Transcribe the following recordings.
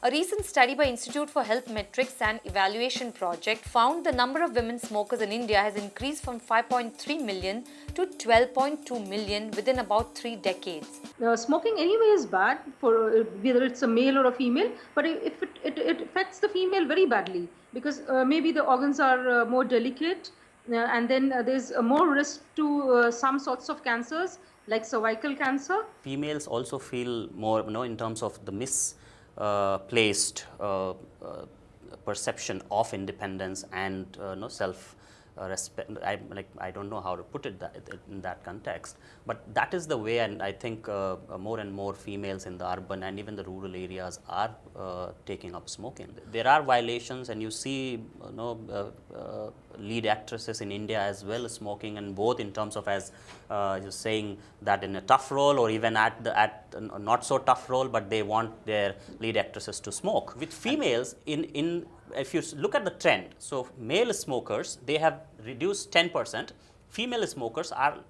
A recent study by Institute for Health Metrics and Evaluation Project found the number of women smokers in India has increased from 5.3 million to 12.2 million within about 3 decades. Smoking anyway is bad for whether it's a male or a female, but if it affects the female very badly because maybe the organs are more delicate and then there's more risk to some sorts of cancers like cervical cancer. Females also feel more, in terms of the misplaced perception of independence and self respect. I don't know how to put it in that context, but that is the way, and I think more and more females in the urban and even the rural areas are taking up smoking. There are violations, and you see lead actresses in India as well smoking, and both in terms of, as you're saying, that in a tough role or even at a not so tough role, but they want their lead actresses to smoke. With females, if you look at the trend, so male smokers, they have reduced 10%. Female smokers are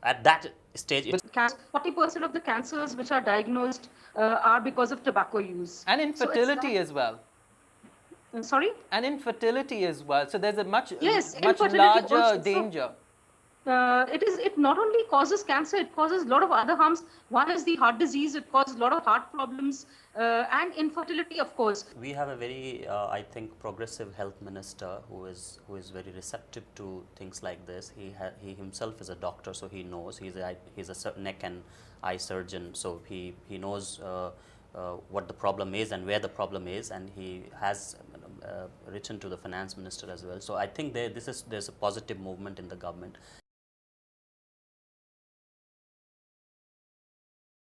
at that stage. 40% of the cancers which are diagnosed are because of tobacco use. And infertility as well. Sorry? And infertility as well. So there's a much infertility larger also. danger. It not only causes cancer, it causes a lot of other harms. One is the heart disease, it causes a lot of heart problems and infertility, of course. We have a very, I think, progressive health minister who is very receptive to things like this. He himself is a doctor, so he knows. He's a neck and eye surgeon, so he knows what the problem is and where the problem is, and he has written to the finance minister as well. So I think there's a positive movement in the government.